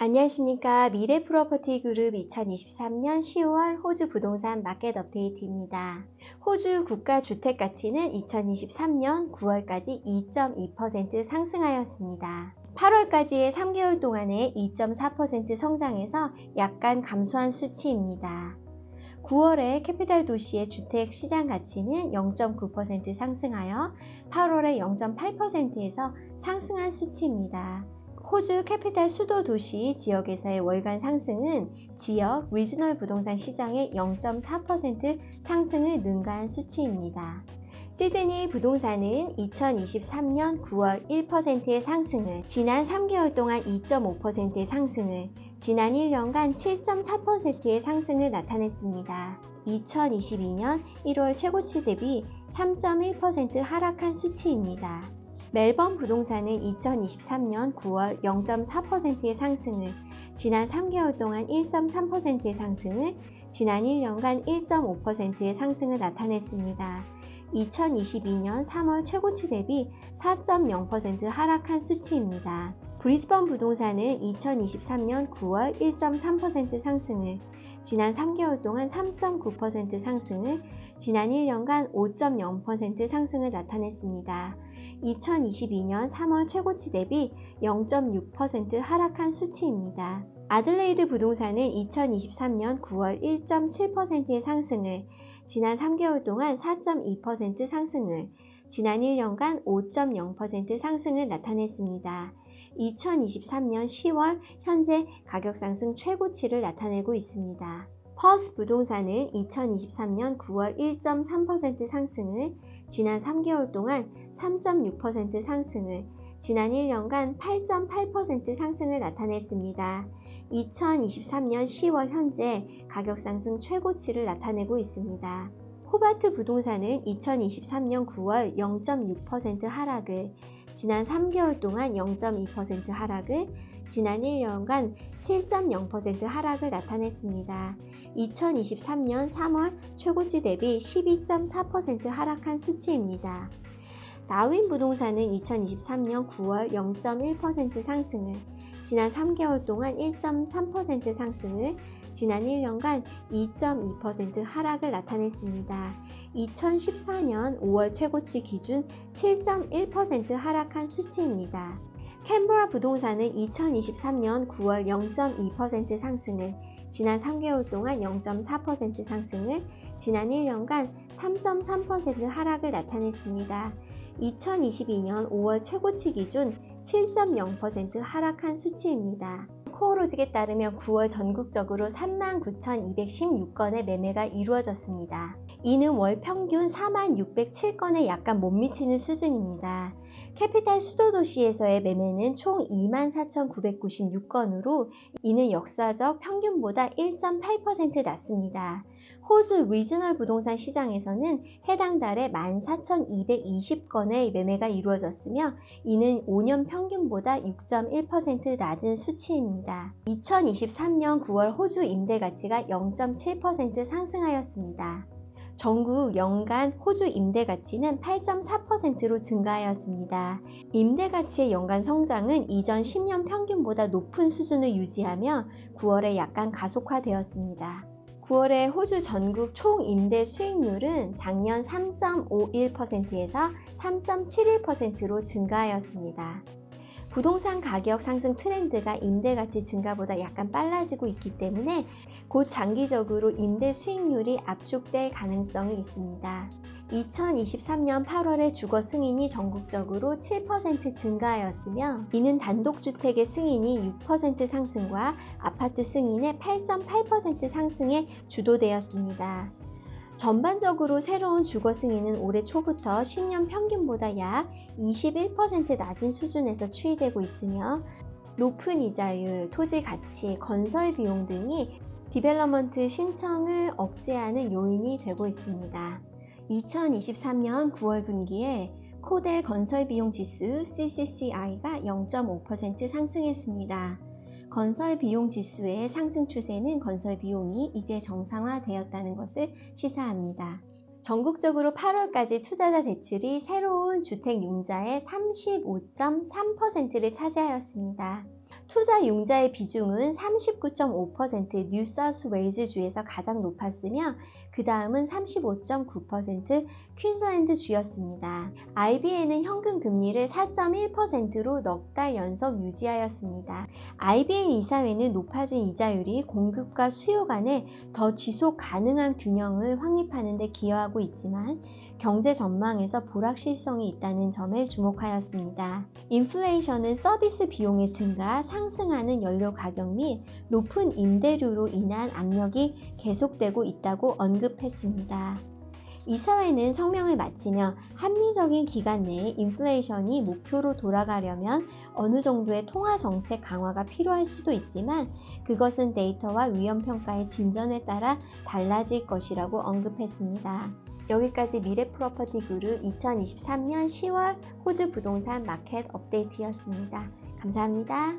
안녕하십니까. 미래프로퍼티그룹 2023년 10월 호주 부동산 마켓 업데이트입니다. 호주 국가주택가치는 2023년 9월까지 2.2% 상승하였습니다. 8월까지의 3개월 동안에 2.4% 성장해서 약간 감소한 수치입니다. 9월에 캐피탈 도시의 주택 시장 가치는 0.9% 상승하여 8월에 0.8%에서 상승한 수치입니다. 호주 캐피탈 수도 도시 지역에서의 월간 상승은 지역 리지널 부동산 시장의 0.4% 상승을 능가한 수치입니다. 시드니 부동산은 2023년 9월 1%의 상승을, 지난 3개월 동안 2.5%의 상승을, 지난 1년간 7.4%의 상승을 나타냈습니다. 2022년 1월 최고치 대비 3.1% 하락한 수치입니다. 멜번 부동산은 2023년 9월 0.4%의 상승을, 지난 3개월 동안 1.3%의 상승을, 지난 1년간 1.5%의 상승을 나타냈습니다. 2022년 3월 최고치 대비 4.0% 하락한 수치입니다. 브리즈번 부동산은 2023년 9월 1.3% 상승을, 지난 3개월 동안 3.9% 상승을, 지난 1년간 5.0% 상승을 나타냈습니다. 2022년 3월 최고치 대비 0.6% 하락한 수치입니다. 아들레이드 부동산은 2023년 9월 1.7%의 상승을, 지난 3개월 동안 4.2% 상승을, 지난 1년간 5.0% 상승을 나타냈습니다. 2023년 10월 현재 가격 상승 최고치를 나타내고 있습니다. 퍼스 부동산은 2023년 9월 1.3% 상승을, 지난 3개월 동안 3.6% 상승을, 지난 1년간 8.8% 상승을 나타냈습니다. 2023년 10월 현재 가격 상승 최고치를 나타내고 있습니다. 호바트 부동산은 2023년 9월 0.6% 하락을, 지난 3개월 동안 0.2% 하락을, 지난 1년간 7.0% 하락을 나타냈습니다. 2023년 3월 최고치 대비 12.4% 하락한 수치입니다. 다윈 부동산은 2023년 9월 0.1% 상승을, 지난 3개월 동안 1.3% 상승을, 지난 1년간 2.2% 하락을 나타냈습니다. 2014년 5월 최고치 기준 7.1% 하락한 수치입니다. 캔버라 부동산은 2023년 9월 0.2% 상승을, 지난 3개월 동안 0.4% 상승을, 지난 1년간 3.3% 하락을 나타냈습니다. 2022년 5월 최고치 기준 7.0% 하락한 수치입니다. 코어로직에 따르면 9월 전국적으로 39,216건의 매매가 이루어졌습니다. 이는 월 평균 46,607건에 약간 못 미치는 수준입니다. 캐피탈 수도도시에서의 매매는 총 24,996건으로 이는 역사적 평균보다 1.8% 낮습니다. 호주 리지널 부동산 시장에서는 해당 달에 14,220건의 매매가 이루어졌으며 이는 5년 평균보다 6.1% 낮은 수치입니다. 2023년 9월 호주 임대가치가 0.7% 상승하였습니다. 전국 연간 호주 임대가치는 8.4%로 증가하였습니다. 임대가치의 연간 성장은 이전 10년 평균보다 높은 수준을 유지하며 9월에 약간 가속화되었습니다. 9월에 호주 전국 총 임대 수익률은 작년 3.51%에서 3.71%로 증가하였습니다. 부동산 가격 상승 트렌드가 임대가치 증가보다 약간 빨라지고 있기 때문에 곧 장기적으로 임대 수익률이 압축될 가능성이 있습니다. 2023년 8월에 주거 승인이 전국적으로 7% 증가하였으며 이는 단독주택의 승인이 6% 상승과 아파트 승인의 8.8% 상승에 주도되었습니다. 전반적으로 새로운 주거 승인은 올해 초부터 10년 평균보다 약 21% 낮은 수준에서 추이되고 있으며 높은 이자율, 토지 가치, 건설 비용 등이 디벨로먼트 신청을 억제하는 요인이 되고 있습니다. 2023년 9월 분기에 코델 건설비용 지수 CCCI가 0.5% 상승했습니다. 건설 비용 지수의 상승 추세는 건설 비용이 이제 정상화되었다는 것을 시사합니다. 전국적으로 8월까지 투자자 대출이 새로운 주택 융자의 35.3%를 차지하였습니다. 투자 융자의 비중은 39.5% 뉴사우스웨일즈 주에서 가장 높았으며 그 다음은 35.9% 퀸즐랜드 주였습니다. IBA는 현금 금리를 4.1%로 넉 달 연속 유지하였습니다. IBA 이사회는 높아진 이자율이 공급과 수요 간에 더 지속 가능한 균형을 확립하는 데 기여하고 있지만 경제 전망에서 불확실성이 있다는 점에 주목하였습니다. 인플레이션은 서비스 비용의 증가, 상승하는 연료 가격 및 높은 임대료로 인한 압력이 계속되고 있다고 언급했습니다. 이사회는 성명을 마치며 합리적인 기간 내에 인플레이션이 목표로 돌아가려면 어느 정도의 통화 정책 강화가 필요할 수도 있지만 그것은 데이터와 위험평가의 진전에 따라 달라질 것이라고 언급했습니다. 여기까지 미래 프로퍼티 그룹 2023년 10월 호주 부동산 마켓 업데이트였습니다. 감사합니다.